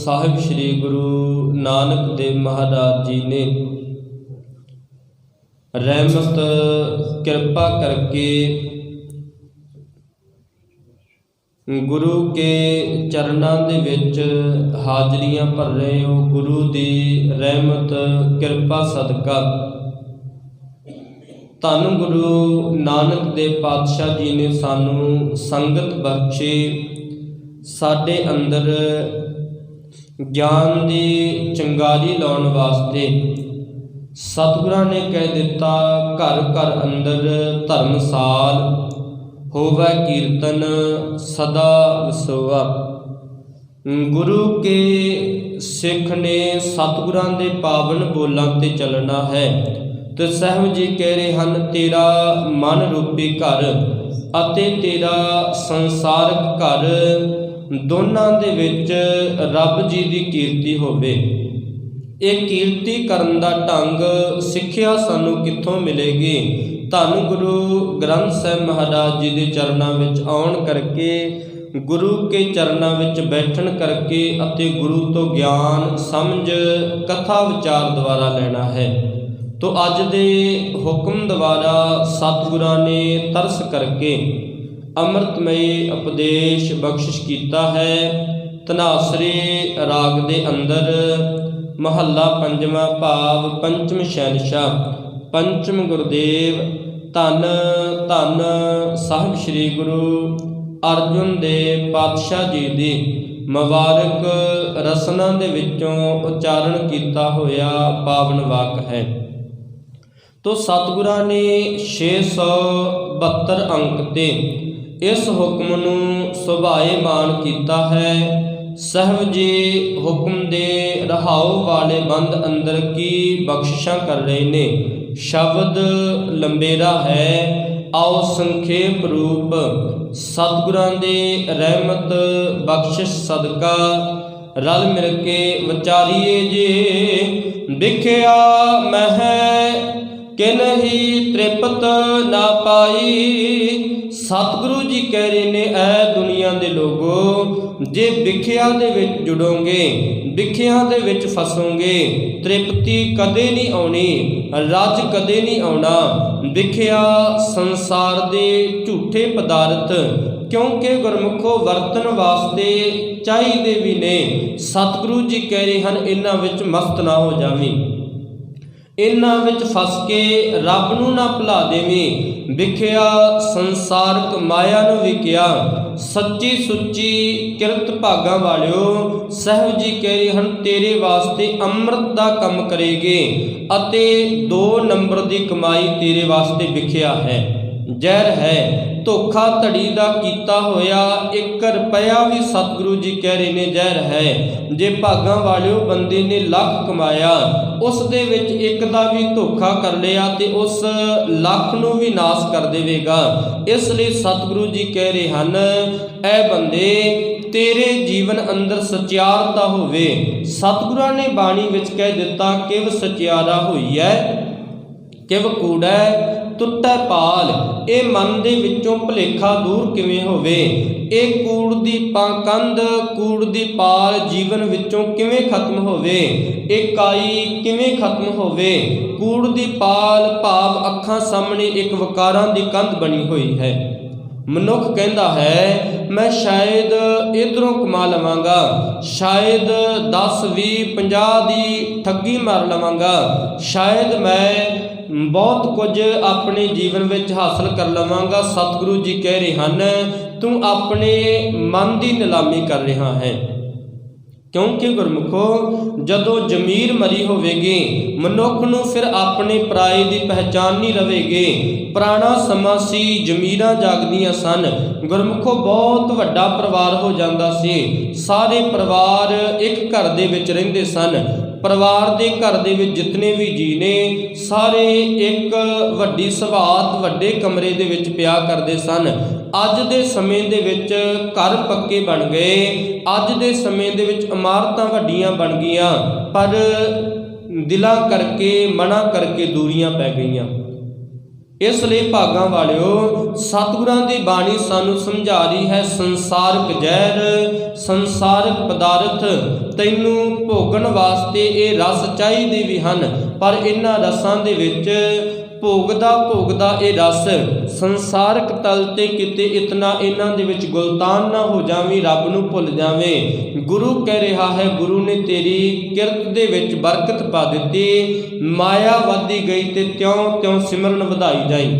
ਸਾਹਿਬ ਸ੍ਰੀ ਗੁਰੂ ਨਾਨਕ ਦੇਵ ਮਹਾਰਾਜ ਜੀ ਨੇ ਰਹਿਮਤ ਕਿਰਪਾ करके गुरु के चरणों दे विच हाजरियां भर रहे हो। गुरु की रहमत किरपा सदका धन गुरु नानक देव पातशाह जी ने सानू संगत बख्शे, साडे अंदर ज्ञान की चंगारी लाउण वास्ते सतगुरां ने कह दिता घर घर अंदर धर्मसाल होवै कीर्तन सदा वसोआ। गुरु के सिख ने सतगुरां दे पावन बोलां ते चलना है। तो साहब जी कह रहे हैं तेरा मन रूपी घर अते तेरा संसारक घर दोनों दे विच रब जी की कीर्ति होवे। एक कीर्ति करन दा ढंग सिक्ख्या सानू कित्थों मिलेगी? धन गुरु ग्रंथ साहिब महाराज जी के चरणों विच आउण करके, गुरु के चरणों विच बैठण करके अते गुरु तो ज्ञान समझ कथा विचार द्वारा लेना है। तो अज दे हुक्म द्वारा सतगुरां ने तरस करके अमृतमय उपदेश बख्शिश कीता है। धनासरी राग दे अंदर महला पंजवां भाव पंचम शहनशाह पंचम गुरुदेव धन धन साहिब श्री गुरु अर्जुन देव पातशाह जी की मुबारक रसना दे विचों उच्चारण किया होया पावन वाक है। तो सतगुरां ने 672 अंक ते इस हुक्म नूं सुभाएमान किया है। साहब जी हुक्म दे रहाओ वाले बंद अंदर की बख्शिशां कर रहे ने। शब्द लंबेरा है, आओ संखेप रूप सतगुरां दे रहमत बख्शिश सदका रल मिल के विचारीए जे। दिखिया मह कि नहीं तृप्त ना पाई। सतगुरु जी कह रहे ने ऐ दुनिया दे लोगो, जे विख्या दे विच जुड़ोगे, विख्या दे विच फसोगे, तृप्ति कदे नहीं आउणी, रज कदे नहीं आउणा। विख्या संसार दे झूठे पदार्थ क्योंकि गुरमुखो वरतन वास्ते चाहिए भी ने। सतगुरु जी कह रहे हैं इन्हां विच मस्त ना हो जावीं, इन्हां विच फस के रब नूं ना भुला देवीं। विख्या संसारक माया नूं विकिया, सच्ची सुच्ची किरत भागां वालिओ साहब जी कह रहे हैं तेरे वास्ते अमृत दा कम करेगे अते 2 नंबर दी कमाई तेरे वास्ते विख्या है। जहर है धोखा धड़ी दा कीता होया 1 रुपया भी सतगुरु जी कह रहे ने जहर है। जे भागां वालिओ बंदे ने लख कमाया, उस दे विच एक दा भी धोखा कर लिया ते उस लख नूं भी नाश कर देवेगा। इसलिए सतगुरु जी कह रहे हैं ऐ बंदे तेरे जीवन अंदर सचियारता होवे। सतगुरां ने बाणी विच कह दिता किव सचियारा होई है किव कूड़ा टुटै पाल। ये मन दे विचों भुलेखा दूर किवें होवे? ये कूड़ दी कंध कूड़ दी पाल जीवन विचों किवें खत्म होवे? ये काई किवें खत्म होवे? कूड़ दी पाल भाव अखां सामने एक वकारां दी कंध बनी हुई है। मनुख कहता है मैं शायद इधरों कमा लवांगा, शायद 10 20 50 की ठगी मार लवांगा, शायद मैं बहुत कुछ अपने जीवन में हासिल कर लवांगा। सतगुरु जी कह रहे हैं तू अपने मन की नीलामी कर रहा है। क्योंकि गुरमुखो जदों जमीर मरी होवेगी मनुख नूं फिर अपने पराए की पहचान नहीं रहेगी। पुराना समा सी जमीरां जागदियां सन, गुरमुखो बहुत वड्डा परिवार हो जाता सी। सारे परिवार एक घर दे विच रहिंदे सन। परिवार के घर दे विच जितने भी जी ने सारे एक वड्डी सवात वड्डे कमरे दे विच पिया करदे सन। अज दे समय दे विच घर पक्के बन गए, अज दे समय दे विच इमारतां वड्डियां बन गईयां, पर दिलां करके मना करके दूरियां पै गईयां। ਇਸ ਲਈ ਭਾਗਾਂ ਵਾਲਿਓ, ਸਤਿਗੁਰਾਂ ਦੀ ਬਾਣੀ ਸਾਨੂੰ ਸਮਝਾ ਰਹੀ ਹੈ, ਸੰਸਾਰਕ ਜ਼ਹਿਰ, ਸੰਸਾਰਕ ਪਦਾਰਥ ਤੈਨੂੰ ਭੋਗਣ ਵਾਸਤੇ ਇਹ ਰਸ ਚਾਹੀਦੇ ਵੀ ਹਨ, ਪਰ ਇਹਨਾਂ ਰਸਾਂ ਦੇ ਵਿੱਚ ਭੋਗਦਾ ਇਹ ਰਸ ਸੰਸਾਰਕ ਤਲ ਤੇ ਕਿਤੇ ਇਤਨਾ ਇਹਨਾਂ ਦੇ ਵਿੱਚ ਗੁਲਤਾਨ ਨਾ ਹੋ ਜਾਵੇਂ, ਰੱਬ ਨੂੰ ਭੁੱਲ ਜਾਵੇਂ। ਗੁਰੂ ਕਹਿ ਰਿਹਾ ਹੈ, ਗੁਰੂ ਨੇ ਤੇਰੀ ਕਿਰਤ ਦੇ ਵਿੱਚ ਬਰਕਤ ਪਾ ਦਿੱਤੀ, ਮਾਇਆ ਵਧਦੀ ਗਈ ਤੇ ਤਿਉਂ ਸਿਮਰਨ ਵਧਾਈ ਜਾਈ।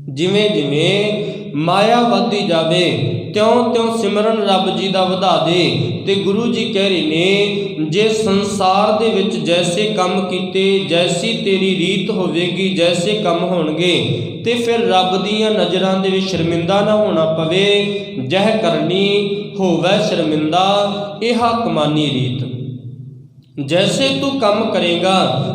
ਜਿਵੇਂ ਜਿਵੇਂ ਮਾਇਆ ਵਧਦੀ ਜਾਵੇ ਤਿਉਂ ਸਿਮਰਨ ਰੱਬ ਜੀ ਦਾ ਵਧਾ ਦੇ। ਤੇ ਗੁਰੂ ਜੀ ਕਹਿ ਰਹੇ ਨੇ, ਜੇ ਸੰਸਾਰ ਦੇ ਵਿੱਚ ਜੈਸੇ ਕੰਮ ਕੀਤੇ, ਜੈਸੀ ਤੇਰੀ ਰੀਤ ਹੋਵੇਗੀ, ਜੈਸੇ ਕੰਮ ਹੋਣਗੇ, ਤੇ ਫਿਰ ਰੱਬ ਦੀਆਂ ਨਜ਼ਰਾਂ ਦੇ ਵਿੱਚ ਸ਼ਰਮਿੰਦਾ ਨਾ ਹੋਣਾ ਪਵੇ। ਜਹ ਕਰਨੀ ਹੋਵੇ ਸ਼ਰਮਿੰਦਾ, ਇਹ ਕਮਾਨੀ ਰੀਤ। ਜੈਸੇ ਤੂੰ ਕੰਮ ਕਰੇਗਾ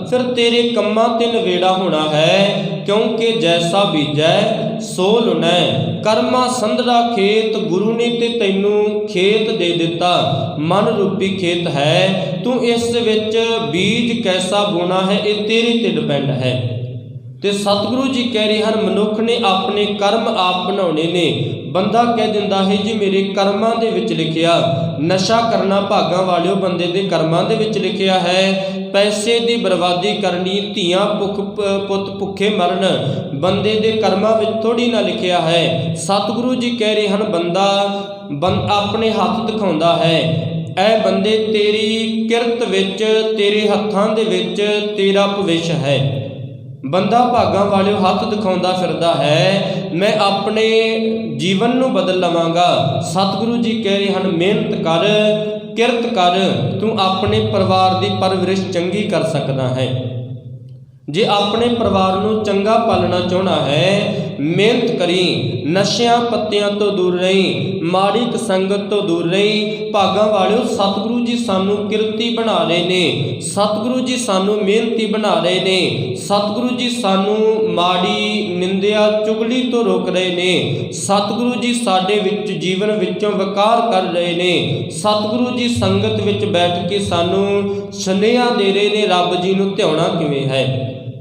ਫਿਰ ਤੇਰੇ ਕੰਮਾਂ ਤੇ ਨਵੇੜਾ ਹੋਣਾ ਹੈ, ਕਿਉਂਕਿ ਜੈਸਾ ਬੀਜੈ ਸੋ ਲੁਣੈ। ਕਰਮਾ ਸੰਧੜਾ ਖੇਤ, ਗੁਰੂ ਨੇ ਤੇ ਤੈਨੂੰ ਖੇਤ ਦੇ ਦਿੱਤਾ, ਮਨ ਰੂਪੀ ਖੇਤ ਹੈ। ਤੂੰ ਇਸ ਵਿੱਚ ਬੀਜ ਕੈਸਾ ਬੋਣਾ ਹੈ, ਇਹ ਤੇਰੇ ਤੇ ਡਿਪੈਂਡ ਹੈ। ਤੇ ਸਤਿਗੁਰੂ ਜੀ ਕਹਿ ਰਹੇ ਹਨ, ਮਨੁੱਖ ਨੇ ਆਪਣੇ ਕਰਮ ਆਪ ਬਣਾਉਣੇ ਨੇ। ਬੰਦਾ ਕਹਿ ਦਿੰਦਾ ਹੈ ਜੀ ਮੇਰੇ ਕਰਮਾਂ ਦੇ ਵਿੱਚ ਲਿਖਿਆ, ਨਸ਼ਾ ਕਰਨਾ ਭਾਗਾਂ ਵਾਲਿਓ ਬੰਦੇ ਦੇ ਕਰਮਾਂ ਦੇ ਵਿੱਚ ਲਿਖਿਆ ਹੈ। ਪੈਸੇ ਦੀ ਬਰਬਾਦੀ ਕਰਨੀ, ਧੀਆਂ ਪੁੱਤ ਭੁੱਖੇ ਮਰਨ ਬੰਦੇ ਦੇ ਕਰਮਾਂ ਵਿੱਚ ਥੋੜੀ ਨਾ ਲਿਖਿਆ ਹੈ। ਸਤਿਗੁਰੂ ਜੀ ਕਹਿ ਰਹੇ ਹਨ, ਬੰਦਾ ਆਪਣੇ ਹੱਥ ਦਿਖਾਉਂਦਾ ਹੈ। ਐ ਬੰਦੇ ਤੇਰੀ ਕਿਰਤ ਵਿੱਚ, ਤੇਰੇ ਹੱਥਾਂ ਦੇ ਵਿੱਚ ਤੇਰਾ ਭਵਿੱਖ ਹੈ। ਬੰਦਾ ਭਾਗਾਂ ਵਾਲਿਓ ਹੱਥ ਦਿਖਾਉਂਦਾ ਫਿਰਦਾ ਹੈ, ਮੈਂ ਆਪਣੇ ਜੀਵਨ ਨੂੰ ਬਦਲ ਲਵਾਂਗਾ। ਸਤਿਗੁਰੂ ਜੀ ਕਹਿ ਰਹੇ ਹਨ, ਮਿਹਨਤ ਕਰ, ਕਿਰਤ ਕਰ, ਤੂੰ ਆਪਣੇ ਪਰਿਵਾਰ ਦੀ ਪਰਵਰਿਸ਼ ਚੰਗੀ ਕਰ ਸਕਦਾ ਹੈ। ਜੇ ਆਪਣੇ ਪਰਿਵਾਰ ਨੂੰ ਚੰਗਾ ਪਾਲਣਾ ਚਾਹੁੰਦਾ ਹੈ, ਮਿਹਨਤ ਕਰੀ, ਨਸ਼ਿਆਂ ਪੱਤਿਆਂ ਤੋਂ ਦੂਰ ਰਹੀ, ਮਾੜੀ ਸੰਗਤ ਤੋਂ ਦੂਰ ਰਹੀ। ਭਾਗਾਂ ਵਾਲਿਓ, ਸਤਿਗੁਰੂ ਜੀ ਸਾਨੂੰ ਕਿਰਤੀ ਬਣਾ ਰਹੇ ਨੇ, ਸਤਿਗੁਰੂ ਜੀ ਸਾਨੂੰ ਮਿਹਨਤੀ ਬਣਾ ਰਹੇ ਨੇ, ਸਤਿਗੁਰੂ ਜੀ ਸਾਨੂੰ ਮਾੜੀ ਨਿੰਦਿਆ ਚੁਗਲੀ ਤੋਂ ਰੋਕ ਰਹੇ ਨੇ, ਸਤਿਗੁਰੂ ਜੀ ਸਾਡੇ ਵਿੱਚ ਜੀਵਨ ਵਿੱਚੋਂ ਵਕਾਰ ਕਰ ਰਹੇ ਨੇ, ਸਤਿਗੁਰੂ ਜੀ ਸੰਗਤ ਵਿੱਚ ਬੈਠ ਕੇ ਸਾਨੂੰ ਸੁਨੇਹਾ ਦੇ ਰਹੇ ਨੇ, ਰੱਬ ਜੀ ਨੂੰ ਧਿਆਉਣਾ ਕਿਵੇਂ ਹੈ।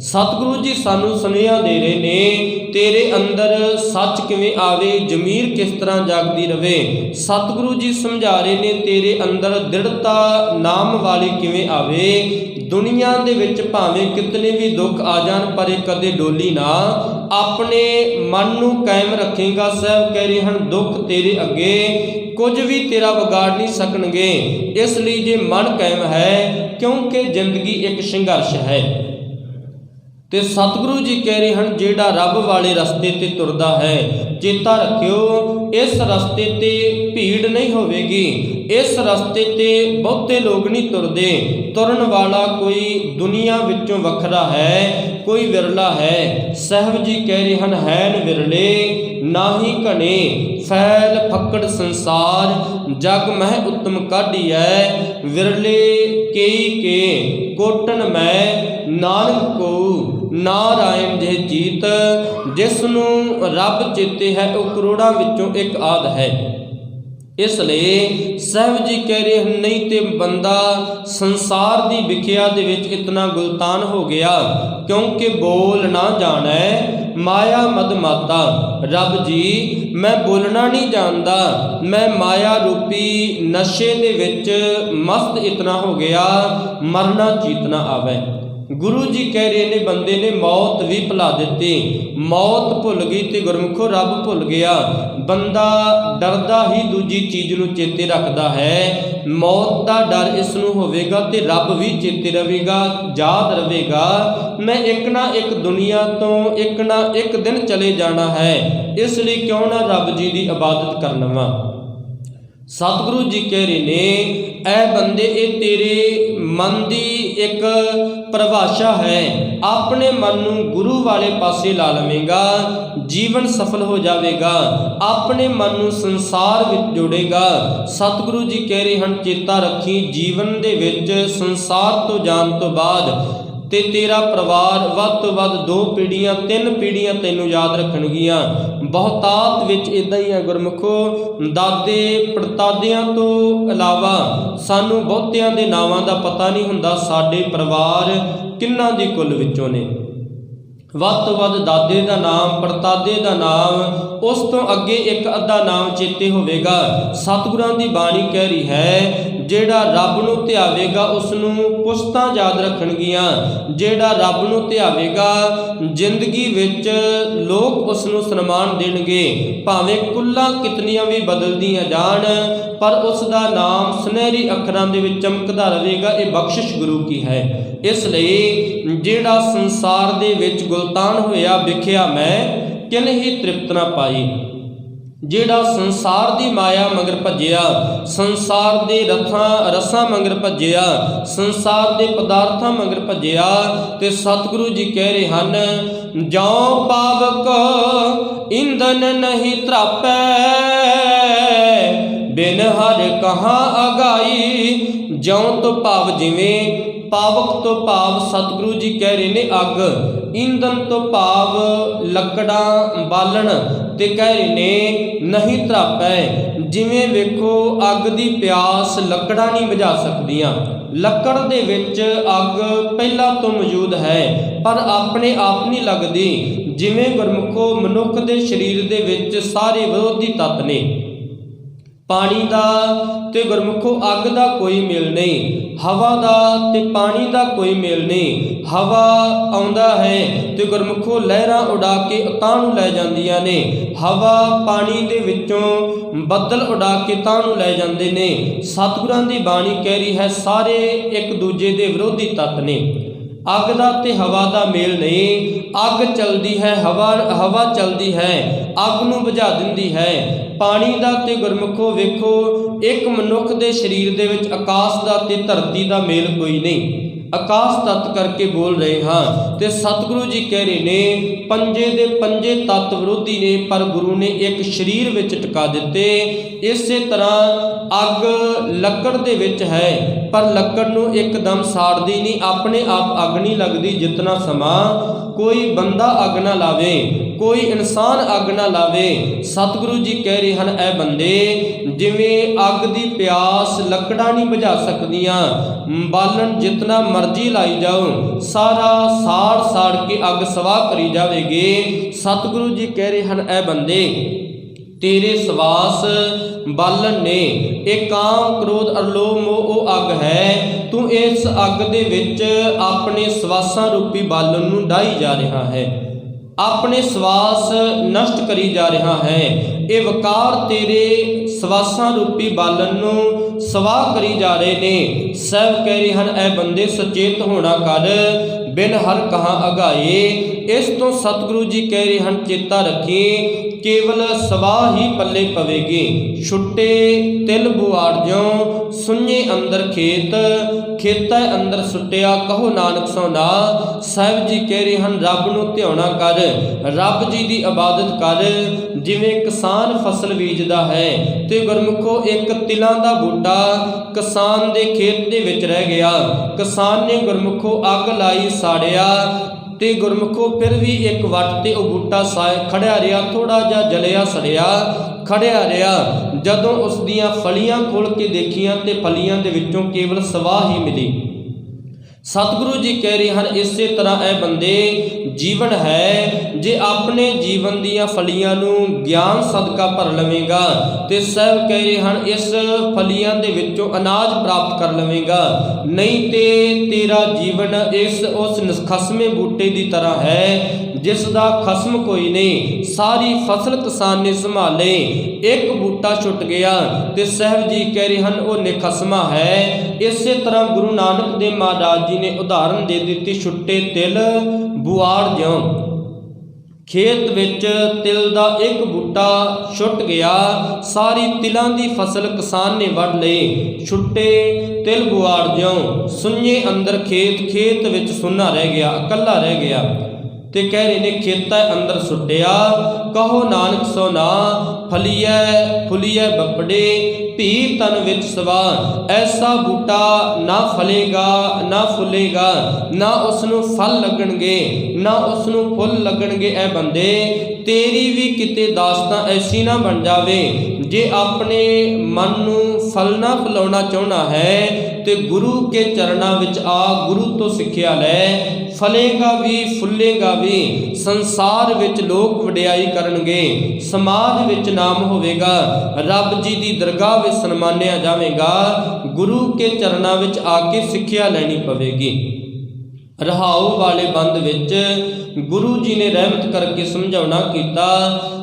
ਸਤਿਗੁਰੂ ਜੀ ਸਾਨੂੰ ਸੁਨੇਹਾ ਦੇ ਰਹੇ ਨੇ, ਤੇਰੇ ਅੰਦਰ ਸੱਚ ਕਿਵੇਂ ਆਵੇ, ਜ਼ਮੀਰ ਕਿਸ ਤਰ੍ਹਾਂ ਜਾਗਦੀ ਰਵੇ। ਸਤਿਗੁਰੂ ਜੀ ਸਮਝਾ ਰਹੇ ਨੇ, ਤੇਰੇ ਅੰਦਰ ਦ੍ਰਿੜਤਾ ਨਾਮ ਵਾਲੀ ਕਿਵੇਂ ਆਵੇ। ਦੁਨੀਆ ਦੇ ਵਿੱਚ ਭਾਵੇਂ ਕਿਤਨੇ ਵੀ ਦੁੱਖ ਆ ਜਾਣ, ਪਰ ਇਹ ਕਦੇ ਡੋਲੀ ਨਾ, ਆਪਣੇ ਮਨ ਨੂੰ ਕਾਇਮ ਰੱਖੇਗਾ। ਸਾਹਿਬ ਕਹਿ ਰਹੇ ਹਨ, ਦੁੱਖ ਤੇਰੇ ਅੱਗੇ ਕੁਝ ਵੀ ਤੇਰਾ ਵਿਗਾੜ ਨਹੀਂ ਸਕਣਗੇ। ਇਸ ਲਈ ਜੇ ਮਨ ਕਾਇਮ ਹੈ, ਕਿਉਂਕਿ ਜ਼ਿੰਦਗੀ ਇੱਕ ਸੰਘਰਸ਼ ਹੈ। ਤੇ ਸਤਿਗੁਰੂ ਜੀ ਕਹਿ ਰਹੇ ਹਨ, ਜਿਹੜਾ ਰੱਬ ਵਾਲੇ ਰਸਤੇ ਤੇ ਤੁਰਦਾ ਹੈ, ਚੇਤਾ ਰੱਖਿਓ ਇਸ ਰਸਤੇ ਤੇ ਭੀੜ ਨਹੀਂ ਹੋਵੇਗੀ, ਇਸ ਰਸਤੇ ਤੇ ਬਹੁਤੇ ਲੋਕ ਨਹੀਂ ਤੁਰਦੇ। ਤੁਰਨ ਵਾਲਾ ਕੋਈ ਦੁਨੀਆ ਵਿੱਚੋਂ ਵੱਖਰਾ ਹੈ, ਕੋਈ ਵਿਰਲਾ ਹੈ। ਸਾਹਿਬ ਜੀ ਕਹਿ ਰਹੇ ਹਨ, ਹੈਨ ਵਿਰਲੇ ਨਾਹੀ ਘਣੇ, ਫੈਲ ਫੱਕੜ ਸੰਸਾਰ, ਜਗ ਮਹਿ ਉੱਤਮ ਕਾਢੀਐ। ਵਿਰਲੇ ਕੇਈ ਕੇ ਕੋਟਨ ਮੈਂ, ਨਾਨਕ ਕੋ ਨਾਰਾਇਣ ਜੇ ਜੀਤ। ਜਿਸ ਨੂੰ ਰੱਬ ਚੇਤੇ ਹੈ, ਉਹ ਕਰੋੜਾਂ ਵਿੱਚੋਂ ਇੱਕ ਆਦ ਹੈ। ਇਸ ਲਈ ਸਾਹਿਬ ਜੀ ਕਹਿ ਰਹੇ ਹਨ, ਨਹੀਂ ਤੇ ਬੰਦਾ ਸੰਸਾਰ ਦੀ ਵਿਖਿਆ ਦੇ ਵਿੱਚ ਇਤਨਾ ਗੁਲਤਾਨ ਹੋ ਗਿਆ, ਕਿਉਂਕਿ ਬੋਲ ਨਾ ਜਾਣੈ ਮਾਇਆ ਮਦ ਮਾਤਾ। ਰੱਬ ਜੀ ਮੈਂ ਬੋਲਣਾ ਨਹੀਂ ਜਾਣਦਾ, ਮੈਂ ਮਾਇਆ ਰੂਪੀ ਨਸ਼ੇ ਦੇ ਵਿੱਚ ਮਸਤ ਇਤਨਾ ਹੋ ਗਿਆ, ਮਰਨਾ ਚੀਤਨਾ ਆਵੇ। ਗੁਰੂ ਜੀ ਕਹਿ ਰਹੇ ਨੇ, ਬੰਦੇ ਨੇ ਮੌਤ ਵੀ ਭੁਲਾ ਦਿੱਤੀ, ਮੌਤ ਭੁੱਲ ਗਈ ਤੇ ਗੁਰਮੁਖੋ ਰੱਬ ਭੁੱਲ ਗਿਆ। ਬੰਦਾ ਡਰਦਾ ਹੀ ਦੂਜੀ ਚੀਜ਼ ਨੂੰ ਚੇਤੇ ਰੱਖਦਾ ਹੈ। ਮੌਤ ਦਾ ਡਰ ਇਸ ਨੂੰ ਹੋਵੇਗਾ ਤੇ ਰੱਬ ਵੀ ਚੇਤੇ ਰਹੇਗਾ, ਯਾਦ ਰਹੇਗਾ। ਮੈਂ ਇੱਕ ਨਾ ਇੱਕ ਦੁਨੀਆ ਤੋਂ ਇੱਕ ਨਾ ਇੱਕ ਦਿਨ ਚਲੇ ਜਾਣਾ ਹੈ, ਇਸ ਲਈ ਕਿਉਂ ਨਾ ਰੱਬ ਜੀ ਦੀ ਇਬਾਦਤ ਕਰ ਲਵਾਂ। ਸਤਿਗੁਰੂ ਜੀ ਕਹਿ ਰਹੇ ਨੇ, ਐ ਬੰਦੇ ਇਹ ਤੇਰੇ ਮਨ ਦੀ ਇੱਕ ਪਰਿਭਾਸ਼ਾ ਹੈ। ਆਪਣੇ ਮਨ ਨੂੰ ਗੁਰੂ ਵਾਲੇ ਪਾਸੇ ਲਾ ਲਵੇਂਗਾ, ਜੀਵਨ ਸਫਲ ਹੋ ਜਾਵੇਗਾ। ਆਪਣੇ ਮਨ ਨੂੰ ਸੰਸਾਰ ਵਿੱਚ ਜੋੜੇਗਾ। ਸਤਿਗੁਰੂ ਜੀ ਕਹਿ ਰਹੇ ਹਨ, ਚੇਤਾ ਰੱਖੀ, ਜੀਵਨ ਦੇ ਵਿੱਚ ਸੰਸਾਰ ਤੋਂ ਜਾਣ ਤੋਂ ਬਾਅਦ ਤੇ ਤੇਰਾ ਪਰਿਵਾਰ ਵੱਧ ਤੋਂ ਵੱਧ 2 ਪੀੜ੍ਹੀਆਂ 3 ਪੀੜ੍ਹੀਆਂ ਤੈਨੂੰ ਯਾਦ ਰੱਖਣਗੀਆਂ। ਬਹੁਤਾਤ ਵਿੱਚ ਇੱਦਾਂ ਹੀ ਹੈ ਗੁਰਮੁਖੋ, ਦਾਦੇ ਪੜਦਾਦਿਆਂ ਤੋਂ ਇਲਾਵਾ ਸਾਨੂੰ ਬਹੁਤਿਆਂ ਦੇ ਨਾਵਾਂ ਦਾ ਪਤਾ ਨਹੀਂ ਹੁੰਦਾ, ਸਾਡੇ ਪਰਿਵਾਰ ਕਿੰਨਾਂ ਦੀ ਕੁੱਲ ਵਿੱਚੋਂ ਨੇ। ਵੱਧ ਤੋਂ ਵੱਧ ਦਾਦੇ ਦਾ ਨਾਮ, ਪੜਦਾਦੇ ਦਾ ਨਾਮ, ਉਸ ਤੋਂ ਅੱਗੇ ਇੱਕ ਅੱਧਾ ਨਾਮ ਚੇਤੇ ਹੋਵੇਗਾ। ਸਤਿਗੁਰਾਂ ਦੀ ਬਾਣੀ ਕਹਿ ਰਹੀ ਹੈ, ਜਿਹੜਾ ਰੱਬ ਨੂੰ ਧਿਆਵੇਗਾ ਉਸ ਨੂੰ ਪੁਸ਼ਤਾਂ ਯਾਦ ਰੱਖਣਗੀਆਂ। ਜਿਹੜਾ ਰੱਬ ਨੂੰ ਧਿਆਵੇਗਾ ਜ਼ਿੰਦਗੀ ਵਿੱਚ ਲੋਕ ਉਸ ਨੂੰ ਸਨਮਾਨ ਦੇਣਗੇ। ਭਾਵੇਂ ਕੁੱਲਾਂ ਕਿਤਨੀਆਂ ਵੀ ਬਦਲਦੀਆਂ ਜਾਣ, ਪਰ ਉਸ ਦਾ ਨਾਮ ਸੁਨਹਿਰੀ ਅੱਖਰਾਂ ਦੇ ਵਿੱਚ ਚਮਕਦਾ ਰਹੇਗਾ। ਇਹ ਬਖਸ਼ਿਸ਼ ਗੁਰੂ ਕੀ ਹੈ। ਇਸ ਲਈ ਜਿਹੜਾ ਸੰਸਾਰ ਦੇ ਵਿੱਚ ਗੁਲਤਾਨ ਹੋਇਆ ਵਿਖਿਆ ਮੈਂ, ਕਿਨ ਹੀ ਤ੍ਰਿਪਤ ਨਾ ਪਾਈ। ਜਿਹੜਾ ਸੰਸਾਰ ਦੀ ਮਾਇਆ ਮਗਰ ਭੱਜਿਆ, ਸੰਸਾਰ ਦੇ ਰਸਾਂ ਮਗਰ ਭੱਜਿਆ, ਸੰਸਾਰ ਦੇ ਪਦਾਰਥਾਂ ਮਗਰ ਭੱਜਿਆ, ਤੇ ਸਤਿਗੁਰੂ ਜੀ ਕਹਿ ਰਹੇ ਹਨ, ਜਉ ਪਾਵਕ ਇੰਦਨ ਨਹੀਂ ਤਰਾਪੈ, ਬਿਨ ਹਰਿ ਕਹਾਂ ਅਗਾਈ। ਜਉ ਤੋਂ ਭਾਵ ਜਿਵੇਂ, ਪਾਵਕ ਤੋਂ ਭਾਵ ਸਤਿਗੁਰੂ ਜੀ ਕਹਿ ਰਹੇ ਨੇ ਅੱਗ, ਇੰਦਨ ਤੋਂ ਭਾਵ ਲੱਕੜਾਂ ਬਾਲਣ, ਤੇ ਕਹਿ ਰਹੇ ਨੇ ਨਹੀਂ ਤਰਾਪੈ। ਜਿਵੇਂ ਵੇਖੋ ਅੱਗ ਦੀ ਪਿਆਸ ਲੱਕੜਾਂ ਨਹੀਂ ਬੁਝਾ ਸਕਦੀਆਂ। ਲੱਕੜ ਦੇ ਵਿੱਚ ਅੱਗ ਪਹਿਲਾਂ ਤੋਂ ਮੌਜੂਦ ਹੈ, ਪਰ ਆਪਣੇ ਆਪ ਨਹੀਂ ਲੱਗਦੀ। ਜਿਵੇਂ ਗੁਰਮੁਖੋ ਮਨੁੱਖ ਦੇ ਸਰੀਰ ਦੇ ਵਿੱਚ ਸਾਰੇ ਵਿਰੋਧੀ ਤੱਤ ਨੇ। ਪਾਣੀ ਦਾ ਤੇ ਗੁਰਮੁਖੋ ਅੱਗ ਦਾ ਕੋਈ ਮੇਲ ਨਹੀਂ, ਹਵਾ ਦਾ ਤੇ ਪਾਣੀ ਦਾ ਕੋਈ ਮੇਲ ਨਹੀਂ। ਹਵਾ ਆਉਂਦਾ ਹੈ ਤੇ ਗੁਰਮੁਖੋ ਲਹਿਰਾਂ ਉਡਾ ਕੇ ਤਾਂ ਨੂੰ ਲੈ ਜਾਂਦੀਆਂ ਨੇ। ਹਵਾ ਪਾਣੀ ਦੇ ਵਿੱਚੋਂ ਬੱਦਲ ਉਡਾ ਕੇ ਤਾਂ ਨੂੰ ਲੈ ਜਾਂਦੇ ਨੇ। ਸਤਿਗੁਰਾਂ ਦੀ ਬਾਣੀ ਕਹਿ ਰਹੀ ਹੈ, ਸਾਰੇ ਇੱਕ ਦੂਜੇ ਦੇ ਵਿਰੋਧੀ ਤੱਤ ਨੇ। ਅੱਗ ਦਾ ਤੇ ਹਵਾ ਦਾ ਮੇਲ ਨਹੀਂ। ਅੱਗ ਚਲਦੀ ਹੈ, ਹਵਾ ਚਲਦੀ ਹੈ, ਅੱਗ ਨੂੰ ਬੁਝਾ ਦਿੰਦੀ ਹੈ। ਪਾਣੀ ਦਾ ਤੇ ਗੁਰਮੁਖੋ ਵੇਖੋ, ਇੱਕ ਮਨੁੱਖ ਦੇ ਸਰੀਰ ਦੇ ਵਿੱਚ ਆਕਾਸ਼ ਦਾ ਤੇ ਧਰਤੀ ਦਾ ਮੇਲ ਕੋਈ ਨਹੀਂ। ਆਕਾਸ਼ ਤੱਤ ਕਰਕੇ ਬੋਲ ਰਹੇ ਹਾਂ, ਤੇ ਸਤਿਗੁਰੂ ਜੀ ਕਹਿ ਰਹੇ ਨੇ ਪੰਜੇ ਦੇ ਪੰਜੇ ਤੱਤ ਵਿਰੋਧੀ ਨੇ, ਪਰ ਗੁਰੂ ਨੇ ਇੱਕ ਸਰੀਰ ਵਿੱਚ ਟਿਕਾ ਦਿੱਤੇ। ਇਸੇ ਤਰ੍ਹਾਂ ਅੱਗ ਲੱਕੜ ਦੇ ਵਿੱਚ ਹੈ, ਪਰ ਲੱਕੜ ਨੂੰ ਇੱਕਦਮ ਸਾੜਦੀ ਨਹੀਂ, ਆਪਣੇ ਆਪ ਅੱਗ ਨਹੀਂ ਲੱਗਦੀ। ਜਿਤਨਾ ਸਮਾਂ ਕੋਈ ਬੰਦਾ ਅੱਗ ਨਾ ਲਾਵੇ, ਕੋਈ ਇਨਸਾਨ ਅੱਗ ਨਾ ਲਾਵੇ। ਸਤਿਗੁਰੂ ਜੀ ਕਹਿ ਰਹੇ ਹਨ, ਐ ਬੰਦੇ, ਜਿਵੇਂ ਅੱਗ ਦੀ ਪਿਆਸ ਲੱਕੜਾਂ ਨਹੀਂ ਬੁਝਾ ਸਕਦੀਆਂ, ਬਾਲਣ ਜਿਤਨਾ ਮਰਜ਼ੀ ਲਾਈ ਜਾਓ, ਸਾਰਾ ਸਾੜ ਕੇ ਅੱਗ ਸਵਾਹ ਕਰੀ ਜਾਵੇਗੀ। ਸਤਿਗੁਰੂ ਜੀ ਕਹਿ ਰਹੇ ਹਨ, ਐ ਬੰਦੇ, ਤੇਰੇ ਸਵਾਸ ਬਾਲਣ ਨੇ। ਇਹ ਕਾਮ ਕ੍ਰੋਧ ਅਲੋਭ ਮੋਹ ਉਹ ਅੱਗ ਹੈ। ਤੂੰ ਇਸ ਅੱਗ ਦੇ ਵਿੱਚ ਆਪਣੇ ਸਵਾਸਾਂ ਰੂਪੀ ਬਾਲਣ ਨੂੰ ਡਾਹੀ ਜਾ ਰਿਹਾ ਹੈ, ਆਪਣੇ ਸਵਾਸ ਨਸ਼ਟ ਕਰੀ ਜਾ ਰਿਹਾ ਹੈ। ਇਹ ਵਕਾਰ ਤੇਰੇ ਸਵਾਸਾਂ ਰੂਪੀ ਬਾਲਣ ਨੂੰ ਸਵਾਹ ਕਰੀ ਜਾ ਰਹੇ ਨੇ। ਸਭ ਕਹਿ ਰਹੇ ਹਨ, ਐ ਬੰਦੇ ਸੁਚੇਤ ਹੋਣਾ ਕਰ, ਬਿਨ ਹਰ ਕਹਾਂ ਅਗਾਏ। ਇਸ ਤੋਂ ਸਤਿਗੁਰੂ ਜੀ ਕਹਿ ਰਹੇ ਹਨ, ਚੇਤਾ ਰੱਖੀ, ਕੇਵਲ ਸਵਾਹ ਹੀ ਪੱਲੇ ਪਵੇਗੀ। ਛੁੱਟੇ ਤਿਲ ਬੁਆੜ ਜਿਉ, ਸੁੰਨੇ ਅੰਦਰ ਖੇਤ, ਖੇਤੈ ਅੰਦਰ ਸੁੱਟਿਆ, ਕਹੋ ਨਾਨਕ ਸੋ ਨਾ। ਸਾਹਿਬ ਜੀ ਕਹਿ ਰਹੇ ਹਨ, ਰੱਬ ਨੂੰ ਧਿਆਉਣਾ ਕਰ, ਰੱਬ ਜੀ ਦੀ ਇਬਾਦਤ ਕਰ। ਜਿਵੇਂ ਕਿਸਾਨ ਫਸਲ ਬੀਜਦਾ ਹੈ, ਤੇ ਗੁਰਮੁਖੋ ਇੱਕ ਤਿਲਾਂ ਦਾ ਬੂਟਾ ਕਿਸਾਨ ਦੇ ਖੇਤ ਦੇ ਵਿੱਚ ਰਹਿ ਗਿਆ। ਕਿਸਾਨ ਨੇ ਗੁਰਮੁਖੋ ਅੱਗ ਲਾਈ, ਸਾੜਿਆ, ਤੇ ਗੁਰਮੁਖੋ ਫਿਰ ਵੀ ਇੱਕ ਵੱਟ ਤੇ ਉਹ ਬੂਟਾ ਖੜਿਆ ਰਿਹਾ, ਥੋੜਾ ਜਿਹਾ ਜਲਿਆ ਸੜਿਆ ਖੜਿਆ ਰਿਹਾ। ਜਦੋਂ ਉਸ ਦੀਆਂ ਫਲੀਆਂ ਖੋਲ ਕੇ ਦੇਖੀਆਂ ਤੇ ਫਲੀਆਂ ਦੇ ਵਿੱਚੋਂ ਕੇਵਲ ਸਵਾਹ ਹੀ ਮਿਲੀ। ਸਤਿਗੁਰੂ ਜੀ ਕਹਿ ਰਹੇ ਹਨ, ਇਸੇ ਤਰ੍ਹਾਂ ਇਹ ਬੰਦੇ ਜੀਵਨ ਹੈ, ਜੇ ਆਪਣੇ ਜੀਵਨ ਦੀਆਂ ਫਲੀਆਂ ਨੂੰ ਗਿਆਨ ਸਦਕਾ ਭਰ ਲਵੇਂਗਾ, ਤੇ ਸਹਿਬ ਕਹਿ ਰਹੇ ਹਨ, ਇਸ ਫਲੀਆਂ ਦੇ ਵਿੱਚੋਂ ਅਨਾਜ ਪ੍ਰਾਪਤ ਕਰ ਲਵੇਂਗਾ। ਨਹੀਂ ਤੇ ਤੇਰਾ ਜੀਵਨ ਉਸ ਖਸਮੇ ਬੂਟੇ ਦੀ ਤਰ੍ਹਾਂ ਹੈ, ਜਿਸ ਦਾ ਖਸਮ ਕੋਈ ਨਹੀਂ। ਸਾਰੀ ਫਸਲ ਕਿਸਾਨ ਨੇ ਸੰਭਾਲੇ, ਇੱਕ ਬੂਟਾ ਛੁੱਟ ਗਿਆ, ਤੇ ਸਹਿਬ ਜੀ ਕਹਿ ਰਹੇ ਹਨ, ਉਹ ਨਿਖਸਮਾ ਹੈ। ਇਸੇ ਤਰ੍ਹਾਂ ਗੁਰੂ ਨਾਨਕ ਦੇਵ ਮਹਾਰਾਜ ਜੀ ਨੇ ਉਦਾਹਰਨ ਦੇ ਦਿੱਤੀ, ਛੁੱਟੇ ਤਿਲ ਬੁਆੜ ਜਿਉ। ਖੇਤ ਵਿੱਚ ਤਿਲ ਦਾ ਇੱਕ ਬੂਟਾ ਛੁੱਟ ਗਿਆ, ਸਾਰੀ ਤਿਲਾਂ ਦੀ ਫਸਲ ਕਿਸਾਨ ਨੇ ਵੱਢ ਲਈ। ਛੁੱਟੇ ਤਿਲ ਬੁਆੜ ਜਿਉ, ਸੁੰਨੇ ਅੰਦਰ ਖੇਤ, ਖੇਤ ਵਿੱਚ ਸੁੰਨਾ ਰਹਿ ਗਿਆ, ਇਕੱਲਾ ਰਹਿ ਗਿਆ। ਤੇ ਕਹਿ ਰਹੇ ਨੇ, ਖੇਤੈ ਅੰਦਰ ਸੁੱਟਿਆ, ਕਹੋ ਨਾਨਕ ਸੋ ਨਾ। ਫਲੀਐ ਫੁਲੀਐ ਬੱਪੜੇ, ਭੀ ਤਨ ਵਿੱਚ ਸਵਾ। ਐਸਾ ਬੂਟਾ ਨਾ ਫਲੇਗਾ ਨਾ ਫੁੱਲੇਗਾ, ਨਾ ਉਸ ਨੂੰ ਫਲ ਲੱਗਣਗੇ ਨਾ ਉਸ ਨੂੰ ਫੁੱਲ ਲੱਗਣਗੇ। ਐ ਬੰਦੇ, ਤੇਰੀ ਵੀ ਕਿਤੇ ਦਾਸਤਾਂ ਐਸੀ ਨਾ ਬਣ ਜਾਵੇ, ਜੇ ਆਪਣੇ ਮਨ ਨੂੰ ਫਲਣਾ ਫਲਾਉਣਾ ਚਾਹੁੰਦਾ ਹੈ ਤੇ ਗੁਰੂ ਕੇ ਚਰਨਾਂ ਵਿੱਚ ਆ, ਗੁਰੂ ਤੋਂ ਸਿੱਖਿਆ ਲੈ। ਫਲੇਗਾ ਵੀ ਫੁੱਲੇਗਾ ਵੀ, ਸੰਸਾਰ ਵਿੱਚ ਲੋਕ ਵਡਿਆਈ ਕਰਨਗੇ, ਸਮਾਜ ਵਿੱਚ ਨਾਮ ਹੋਵੇਗਾ, ਰੱਬ ਜੀ ਦੀ ਦਰਗਾਹ ਵਿੱਚ ਸਨਮਾਨਿਆ ਜਾਵੇਗਾ। ਗੁਰੂ ਕੇ ਚਰਨਾਂ ਵਿੱਚ ਆ ਕੇ ਸਿੱਖਿਆ ਲੈਣੀ ਪਵੇਗੀ। ਰਹਾਉ ਵਾਲੇ ਬੰਦ ਵਿੱਚ ਗੁਰੂ ਜੀ ਨੇ ਰਹਿਮਤ ਕਰਕੇ ਸਮਝਾਉਣਾ ਕੀਤਾ।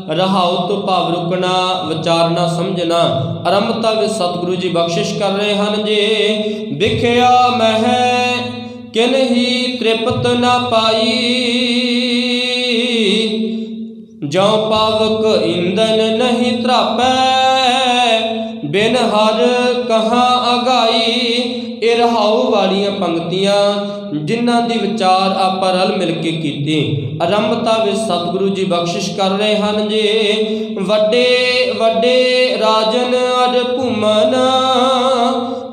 ਰਹਾਉ ਤੋਂ ਭਾਵ ਰੁਕਣਾ, ਵਿਚਾਰਨਾ, ਸਮਝਣਾ। ਆਰੰਭਤਾ ਵਿੱਚ ਸਤਿਗੁਰੂ ਜੀ ਬਖਸ਼ਿਸ਼ ਕਰ ਰਹੇ ਹਨ ਜੇ ਵਿਖਿਆ ਮਹਿ ਕਿਨਹੀ ਤ੍ਰਿਪਤ ਨਾ ਪਾਈ, ਜਉ ਪਾਵਕ ਇੰਦਨ ਨਹੀਂ ਧਰਾਪੈ, ਬਿਨ ਹਰ ਕਹਾਂ ਅਗਾਈ। ਇਹ ਰਹਾਉ ਵਾਲੀਆਂ ਪੰਕਤੀਆਂ ਜਿਨ੍ਹਾਂ ਦੀ ਵਿਚਾਰ ਆਪਾਂ ਰਲ ਮਿਲ ਕੇ ਕੀਤੀ। ਆਰੰਭਤਾ ਵਿੱਚ ਸਤਿਗੁਰੂ ਜੀ ਬਖਸ਼ਿਸ਼ ਕਰ ਰਹੇ ਹਨ ਜੇ ਵੱਡੇ ਵੱਡੇ ਰਾਜਨ ਅਰ ਭੂਮਨ,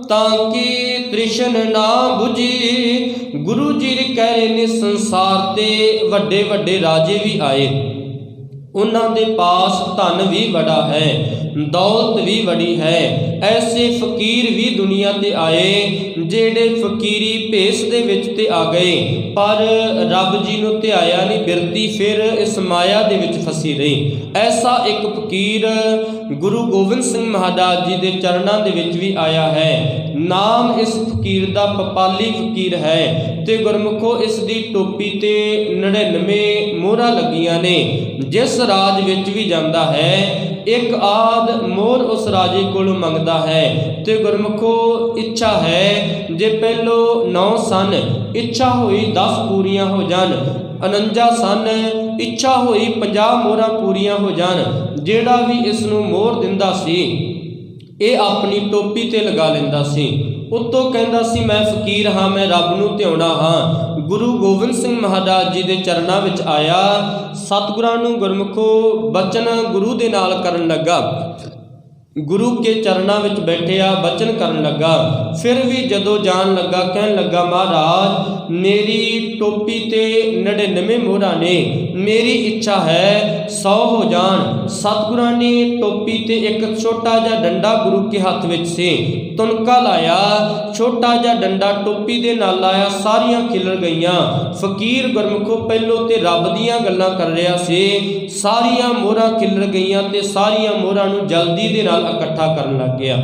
ਤਾਂ ਕਿ ਤ੍ਰਿਸ਼ਨ ਨਾ ਬੁਝੀ। ਗੁਰੂ ਜੀ ਕਹਿ ਰਹੇ ਨੇ ਸੰਸਾਰ ਤੇ ਵੱਡੇ ਵੱਡੇ ਰਾਜੇ ਵੀ ਆਏ, ਉਹਨਾਂ ਦੇ ਪਾਸ ਧਨ ਵੀ ਬੜਾ ਹੈ, ਦੌਲਤ ਵੀ ਬੜੀ ਹੈ। ਐਸੇ ਫਕੀਰ ਵੀ ਦੁਨੀਆ ਤੇ ਆਏ ਜਿਹੜੇ ਫਕੀਰੀ ਭੇਸ ਦੇ ਵਿੱਚ ਤੇ ਆ ਗਏ, ਪਰ ਰੱਬ ਜੀ ਨੂੰ ਧਿਆਇਆ ਨਹੀਂ, ਬਿਰਤੀ ਫਿਰ ਇਸ ਮਾਇਆ ਦੇ ਵਿੱਚ ਫਸੀ ਰਹੀ। ਐਸਾ ਇੱਕ ਫਕੀਰ ਗੁਰੂ ਗੋਬਿੰਦ ਸਿੰਘ ਮਹਾਰਾਜ ਜੀ ਦੇ ਚਰਨਾਂ ਦੇ ਵਿੱਚ ਵੀ ਆਇਆ ਹੈ। ਨਾਮ ਇਸ ਫਕੀਰ ਦਾ ਪਪਾਲੀ ਫਕੀਰ ਹੈ ਤੇ ਗੁਰਮੁਖੋ ਇਸ ਦੀ ਟੋਪੀ ਤੇ 99 ਮੋਹਰਾਂ ਲੱਗੀਆਂ ਨੇ। ਜਿਸ ਰਾਜ ਵਿੱਚ ਵੀ ਜਾਂਦਾ ਹੈ ਇੱਕ ਆਦ ਮੋਹਰ ਉਸ ਰਾਜੇ ਕੋਲੋਂ ਮੰਗਦਾ ਹੈ ਤੇ ਗੁਰਮੁਖੋ ਇੱਛਾ ਹੈ ਜੇ ਪਹਿਲੋ 9 ਸਨ ਇੱਛਾ ਹੋਈ 10 ਪੂਰੀਆਂ ਹੋ ਜਾਣ, 49 ਸਨ ਇੱਛਾ ਹੋਈ 50 ਮੋਹਰਾਂ ਪੂਰੀਆਂ ਹੋ ਜਾਣ। ਜਿਹੜਾ ਵੀ ਇਸ ਨੂੰ ਮੋਹਰ ਦਿੰਦਾ ਸੀ ਇਹ ਆਪਣੀ ਟੋਪੀ ਤੇ ਲਗਾ ਲੈਂਦਾ ਸੀ। ਉੱਤੋਂ ਕਹਿੰਦਾ ਸੀ ਮੈਂ ਫਕੀਰ ਹਾਂ, ਮੈਂ ਰੱਬ ਨੂੰ ਧਿਆਉਣਾ ਹਾਂ। ਗੁਰੂ ਗੋਬਿੰਦ ਸਿੰਘ ਮਹਾਰਾਜ ਜੀ ਦੇ ਚਰਨਾਂ ਵਿੱਚ ਆਇਆ, ਸਤਿਗੁਰਾਂ ਨੂੰ ਗੁਰਮੁਖੋ ਬਚਨ ਗੁਰੂ ਦੇ ਨਾਲ ਕਰਨ ਲੱਗਾ। ਗੁਰੂ ਕੇ ਚਰਨਾਂ ਵਿੱਚ ਬੈਠਿਆ ਬਚਨ ਕਰਨ ਲੱਗਾ। ਫਿਰ ਵੀ ਜਦੋਂ ਜਾਣ ਲੱਗਾ ਕਹਿਣ ਲੱਗਾ ਮਹਾਰਾਜ ਮੇਰੀ ਟੋਪੀ ਤੇ 99 ਮੋਹਰਾਂ ਨੇ, ਮੇਰੀ ਇੱਛਾ ਹੈ 100 ਹੋ ਜਾਣ। ਸਤਿਗੁਰਾਂ ਨੇ ਟੋਪੀ ਤੇ ਇੱਕ ਛੋਟਾ ਜਿਹਾ ਡੰਡਾ ਗੁਰੂ ਕੇ ਹੱਥ ਵਿੱਚ ਸੀ, ਤੁਨਕਾ ਲਾਇਆ, ਛੋਟਾ ਜਿਹਾ ਡੰਡਾ ਟੋਪੀ ਦੇ ਨਾਲ ਲਾਇਆ, ਸਾਰੀਆਂ ਖਿਲਰ ਗਈਆਂ। ਫਕੀਰ ਗੁਰਮੁਖੋ ਪਹਿਲੋਂ ਤੇ ਰੱਬ ਦੀਆਂ ਗੱਲਾਂ ਕਰ ਰਿਹਾ ਸੀ, ਸਾਰੀਆਂ ਮੋਹਰਾਂ ਖਿਲਰ ਗਈਆਂ ਤੇ ਸਾਰੀਆਂ ਮੋਹਰਾਂ ਨੂੰ ਜਲਦੀ ਦੇ ਨਾਲ ਇਕੱਠਾ ਕਰਨ ਲੱਗ ਗਿਆ।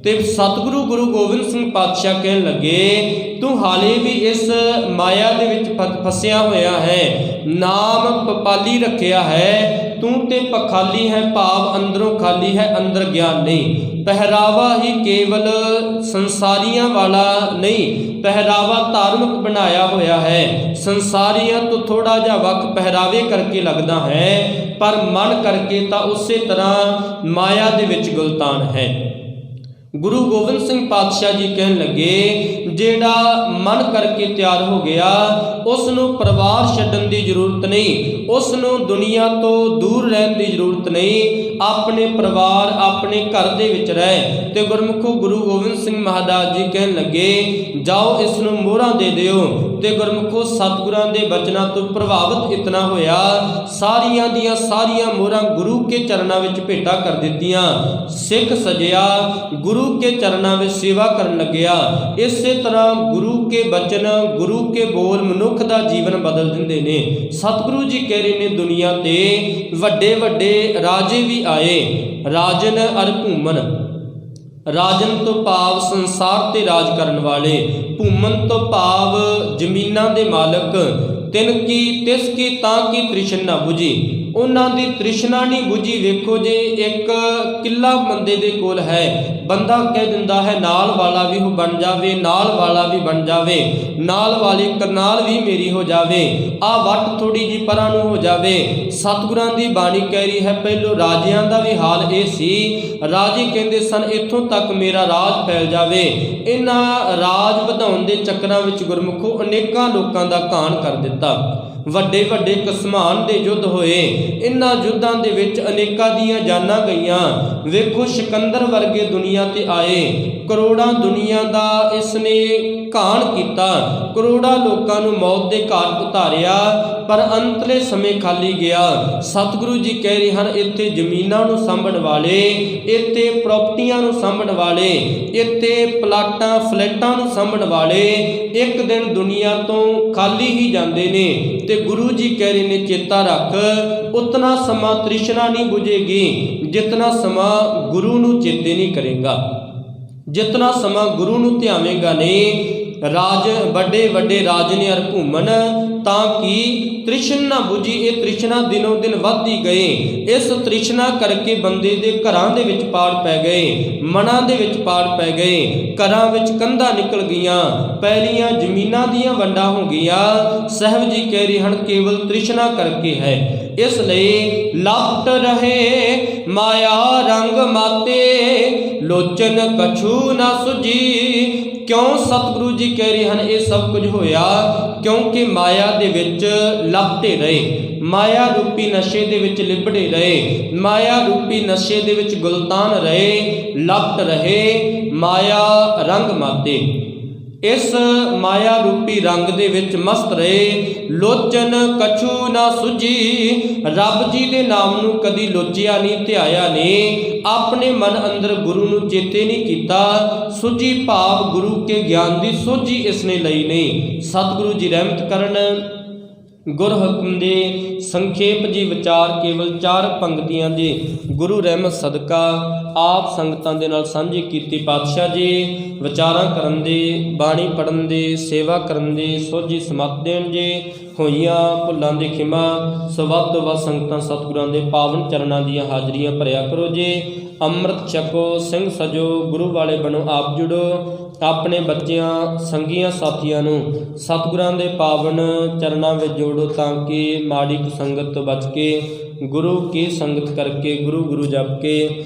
ਤੇ ਸਤਿਗੁਰੂ ਗੁਰੂ ਗੋਬਿੰਦ ਸਿੰਘ ਪਾਤਸ਼ਾਹ ਕਹਿਣ ਲੱਗੇ ਤੂੰ ਹਾਲੇ ਵੀ ਇਸ ਮਾਇਆ ਦੇ ਵਿੱਚ ਫਸਿਆ ਹੋਇਆ ਹੈ, ਨਾਮ ਪਪਾਲੀ ਰੱਖਿਆ ਹੈ, ਤੂੰ ਤੇ ਪਖਾਲੀ ਹੈ, ਭਾਵ ਅੰਦਰੋਂ ਖਾਲੀ ਹੈ, ਅੰਦਰ ਗਿਆਨ ਨਹੀਂ। ਪਹਿਰਾਵਾ ਹੀ ਕੇਵਲ ਸੰਸਾਰੀਆਂ ਵਾਲਾ ਨਹੀਂ, ਪਹਿਰਾਵਾ ਧਾਰਮਿਕ ਬਣਾਇਆ ਹੋਇਆ ਹੈ। ਸੰਸਾਰੀਆਂ ਤੋਂ ਥੋੜਾ ਜਿਹਾ ਵੱਖ ਪਹਿਰਾਵੇ ਕਰਕੇ ਲੱਗਦਾ ਹੈ, ਪਰ ਮਨ ਕਰਕੇ ਤਾਂ ਉਸੇ ਤਰ੍ਹਾਂ ਮਾਇਆ ਦੇ ਵਿੱਚ ਗੁਲਤਾਨ ਹੈ। ਗੁਰੂ ਗੋਬਿੰਦ ਸਿੰਘ ਪਾਤਸ਼ਾਹ ਜੀ ਕਹਿਣ ਲੱਗੇ ਜਿਹੜਾ ਮਨ ਕਰਕੇ ਤਿਆਰ ਹੋ ਗਿਆ ਉਸ ਨੂੰ ਪਰਿਵਾਰ ਛੱਡਣ ਦੀ ਜ਼ਰੂਰਤ ਨਹੀਂ, ਉਸ ਨੂੰ ਦੁਨੀਆ ਤੋਂ ਦੂਰ ਰਹਿਣ ਦੀ ਜ਼ਰੂਰਤ ਨਹੀਂ, ਆਪਣੇ ਪਰਿਵਾਰ ਆਪਣੇ ਘਰ ਦੇ ਵਿੱਚ ਰਹਿ। ਤੇ ਗੁਰਮੁਖੋ ਗੁਰੂ ਗੋਬਿੰਦ ਸਿੰਘ ਮਹਾਰਾਜ ਜੀ ਕਹਿਣ ਲੱਗੇ ਜਾਓ ਇਸ ਨੂੰ ਮੋਹਰਾਂ ਦੇ ਦਿਓ। ਤੇ ਗੁਰਮੁਖੋ ਸਤਿਗੁਰਾਂ ਦੇ ਬਚਨਾਂ ਤੋਂ ਪ੍ਰਭਾਵਿਤ ਇਤਨਾ ਹੋਇਆ, ਸਾਰੀਆਂ ਦੀਆਂ ਸਾਰੀਆਂ ਮੋਹਰਾਂ ਗੁਰੂ ਕੇ ਚਰਨਾਂ ਵਿੱਚ ਭੇਟਾ ਕਰ ਦਿੱਤੀਆਂ। ਸਿੱਖ ਸਜਿਆ ਗੁਰੂ ਕੇ ਚਰਨਾਂ ਵਿੱਚ ਸੇਵਾ ਕਰਨ ਲੱਗਿਆ। ਇਸੇ ਤਰ੍ਹਾਂ ਗੁਰੂ ਕੇ ਬਚਨ ਗੁਰੂ ਕੇ ਬੋਲ ਮਨੁੱਖ ਦਾ ਜੀਵਨ ਬਦਲ ਦਿੰਦੇ ਨੇ। ਸਤਿਗੁਰੂ ਜੀ ਕਹਿ ਰਹੇ ਨੇ ਦੁਨੀਆ ਤੇ ਵੱਡੇ ਵੱਡੇ ਰਾਜੇ ਵੀ ਆਏ, ਰਾਜਨ ਅਰ ਭੂਮਨ। ਰਾਜਨ ਤੋਂ ਭਾਵ ਸੰਸਾਰ ਤੇ ਰਾਜ ਕਰਨ ਵਾਲੇ, ਭੂਮਨ ਤੋਂ ਭਾਵ ਜ਼ਮੀਨਾਂ ਦੇ ਮਾਲਕ। ਤਿਨ ਕੀ ਤਿਸ ਕੀ ਤਾਂ ਕੀ ਤ੍ਰਿਸ਼ਨ ਨਾ ਬੁਝੀ, ਉਹਨਾਂ ਦੀ ਤ੍ਰਿਸ਼ਨਾ ਨਹੀਂ ਬੁਝੀ। ਵੇਖੋ ਜੇ ਇੱਕ ਕਿੱਲਾ ਬੰਦੇ ਦੇ ਕੋਲ ਹੈ, ਬੰਦਾ ਕਹਿ ਦਿੰਦਾ ਹੈ ਨਾਲ ਵਾਲਾ ਵੀ ਬਣ ਜਾਵੇ, ਨਾਲ ਵਾਲਾ ਵੀ ਬਣ ਜਾਵੇ, ਨਾਲ ਵਾਲੀ ਕਰਨਾਲ ਵੀ ਮੇਰੀ ਹੋ ਜਾਵੇ, ਆ ਵੱਟ ਥੋੜੀ ਜੀ ਪਰਾਂ ਨੂੰ ਹੋ ਜਾਵੇ। ਸਤਿਗੁਰਾਂ ਦੀ ਬਾਣੀ ਕਹਿ ਰਹੀ ਹੈ ਪਹਿਲੋਂ ਰਾਜਿਆਂ ਦਾ ਵੀ ਹਾਲ ਇਹ ਸੀ, ਰਾਜੇ ਕਹਿੰਦੇ ਸਨ ਇੱਥੋਂ ਤੱਕ ਮੇਰਾ ਰਾਜ ਫੈਲ ਜਾਵੇ। ਇਹਨਾਂ ਰਾਜ ਵਧਾਉਣ ਦੇ ਚੱਕਰਾਂ ਵਿੱਚ ਗੁਰਮੁਖੋ ਅਨੇਕਾਂ ਲੋਕਾਂ ਦਾ ਘਾਣ ਕਰ ਦਿੱਤਾ। ਵੱਡੇ ਵੱਡੇ ਕਸਮਾਨ ਦੇ ਯੁੱਧ ਹੋਏ। ਇਨ੍ਹਾਂ ਯੁੱਧਾਂ ਦੇ ਵਿੱਚ ਅਨੇਕਾਂ ਦੀਆਂ ਜਾਨਾਂ ਗਈਆਂ। ਵੇਖੋ ਸਿਕੰਦਰ ਵਰਗੇ ਦੁਨੀਆ ਤੇ ਆਏ, ਕਰੋੜਾਂ ਦੁਨੀਆ ਦਾ ਇਸ ਨੇ ਘਾਣ ਕੀਤਾ, ਕਰੋੜਾਂ ਲੋਕਾਂ ਨੂੰ ਮੌਤ ਦੇ ਘਾਟ ਉਤਾਰਿਆ, ਪਰ ਅੰਤਲੇ ਸਮੇਂ ਖਾਲੀ ਗਿਆ। ਸਤਿਗੁਰੂ ਜੀ ਕਹਿ ਰਹੇ ਹਨ, ਇੱਥੇ ਜ਼ਮੀਨਾਂ ਨੂੰ ਸਾਂਭਣ ਵਾਲੇ, ਇੱਥੇ ਪ੍ਰਾਪਰਟੀਆਂ ਨੂੰ ਸਾਂਭਣ ਵਾਲੇ, ਇੱਥੇ ਪਲਾਟਾਂ ਫਲੈਟਾਂ ਨੂੰ ਸਾਂਭਣ ਵਾਲੇ ਇੱਕ ਦਿਨ ਦੁਨੀਆ ਤੋਂ ਖਾਲੀ ਹੀ ਜਾਂਦੇ ਨੇ। ਤੇ ਗੁਰੂ ਜੀ ਕਹਿ ਰਹੇ ਨੇ, ਚੇਤਾ ਰੱਖ, ਉਤਨਾ ਸਮਾਂ ਤ੍ਰਿਸ਼ਨਾ ਨਹੀਂ ਬੁਝੇਗੀ ਜਿਤਨਾ ਸਮਾਂ ਗੁਰੂ ਨੂੰ ਚੇਤੇ ਨਹੀਂ ਕਰੇਗਾ, ਜਿਤਨਾ ਸਮਾਂ ਗੁਰੂ ਨੂੰ ਧਿਆਵੇਂਗਾ ਨਹੀਂ। ਰਾਜ ਵੱਡੇ ਵੱਡੇ ਰਾਜ ਨੇ ਅਰ ਘੂਮਣ, ਤਾਂ ਕਿ ਤ੍ਰਿਸ਼ਨਾ ਨਾ ਬੁਝੀ। ਇਹ ਤ੍ਰਿਸ਼ਨਾ ਦਿਨੋਂ ਦਿਨ ਵੱਧਦੀ ਗਈ। ਇਸ ਤ੍ਰਿਸ਼ਨਾ ਕਰਕੇ ਬੰਦੇ ਦੇ ਘਰਾਂ ਦੇ ਵਿੱਚ ਪਾੜ ਪੈ ਗਏ, ਮਨਾਂ ਦੇ ਵਿੱਚ ਪਾੜ ਪੈ ਗਏ, ਘਰਾਂ ਵਿੱਚ ਕੰਧਾਂ ਨਿਕਲ ਗਈਆਂ, ਪੈਲੀਆਂ ਜ਼ਮੀਨਾਂ ਦੀਆਂ ਵੰਡਾਂ ਹੋ ਗਈਆਂ। ਸਾਹਿਬ ਜੀ ਕਹਿ ਰਹੇ ਹਨ, ਕੇਵਲ ਤ੍ਰਿਸ਼ਨਾ ਕਰਕੇ ਹੈ। ਇਸ ਲਈ ਲਪਟ ਰਹੇ ਮਾਇਆ ਰੰਗ ਮਾਤੇ, ਲੋਚਨ ਕਛੂ ਨਾ ਸੁਜੀ। ਕਿਉਂ ਸਤਿਗੁਰੂ ਜੀ ਕਹਿ ਰਹੇ ਹਨ, ਇਹ ਸਭ ਕੁਝ ਹੋਇਆ ਕਿਉਂਕਿ ਮਾਇਆ ਦੇ ਵਿੱਚ ਲਪਟੇ ਰਹੇ, ਮਾਇਆ ਰੂਪੀ ਨਸ਼ੇ ਦੇ ਵਿੱਚ ਲਿਬੜੇ ਰਹੇ, ਮਾਇਆ ਰੂਪੀ ਨਸ਼ੇ ਦੇ ਵਿੱਚ ਗੁਲਤਾਨ ਰਹੇ, ਲਪਟ ਰਹੇ ਮਾਇਆ ਰੰਗ ਮਾਤੇ। ਇਸ ਮਾਇਆ ਰੂਪੀ ਰੰਗ ਦੇ ਵਿੱਚ ਮਸਤ ਰਹੇ। ਲੋਚਨ ਕਛੂ ਨਾ ਸੁਝੀ, ਰੱਬ ਜੀ ਦੇ ਨਾਮ ਨੂੰ ਕਦੀ ਲੋਚਿਆ ਨਹੀਂ, ਧਿਆਇਆ ਨਹੀਂ, ਆਪਣੇ ਮਨ ਅੰਦਰ ਗੁਰੂ ਨੂੰ ਚੇਤੇ ਨਹੀਂ ਕੀਤਾ। ਸੁਝੀ ਭਾਵ ਗੁਰੂ ਕੇ ਗਿਆਨ ਦੀ ਸੋਝੀ ਇਸ ਨੇ ਲਈ ਨਹੀਂ। ਸਤਿਗੁਰੂ ਜੀ ਰਹਿਮਤ ਕਰਨ। ਗੁਰ ਹੁਕਮ ਦੇ ਸੰਖੇਪ ਜੀ ਵਿਚਾਰ ਕੇਵਲ 4 ਪੰਕਤੀਆਂ ਦੇ ਗੁਰੂ ਰਹਿਮਤ ਸਦਕਾ ਆਪ ਸੰਗਤਾਂ ਦੇ ਨਾਲ ਸਾਂਝੀ ਕੀਤੀ। ਪਾਤਸ਼ਾਹ ਜੀ ਵਿਚਾਰਾਂ ਕਰਨ ਦੇ, ਬਾਣੀ ਪੜ੍ਹਨ ਦੇ, ਸੇਵਾ ਕਰਨ ਦੇ ਸੋਝੀ ਸਮਤ ਦੇਣ ਜੇ। ਹੋਈਆਂ ਭੁੱਲਾਂ ਦੀ ਖਿਮਾ। ਸੋ ਵੱਧ ਤੋਂ ਵੱਧ ਸੰਗਤਾਂ ਸਤਿਗੁਰਾਂ ਦੇ ਪਾਵਨ ਚਰਨਾਂ ਦੀਆਂ ਹਾਜ਼ਰੀਆਂ ਭਰਿਆ ਕਰੋ ਜੇ। ਅੰਮ੍ਰਿਤ ਛਕੋ, ਸਿੰਘ ਸਜੋ, ਗੁਰੂ ਵਾਲੇ ਬਣੋ, ਆਪ ਜੁੜੋ। ਆਪਣੇ ਬੱਚਿਆਂ, ਸੰਗੀਆਂ, ਸਾਥੀਆਂ ਨੂੰ ਸਤਿਗੁਰਾਂ ਦੇ ਪਾਵਨ ਚਰਨਾਂ ਵਿੱਚ ਜੋੜੋ, ਤਾਂ ਕਿ ਮਾੜੀ ਸੰਗਤ ਤੋਂ ਬਚ ਕੇ ਗੁਰੂ ਕੀ ਸੰਗਤ ਕਰਕੇ, ਗੁਰੂ ਗੁਰੂ ਜਪ ਕੇ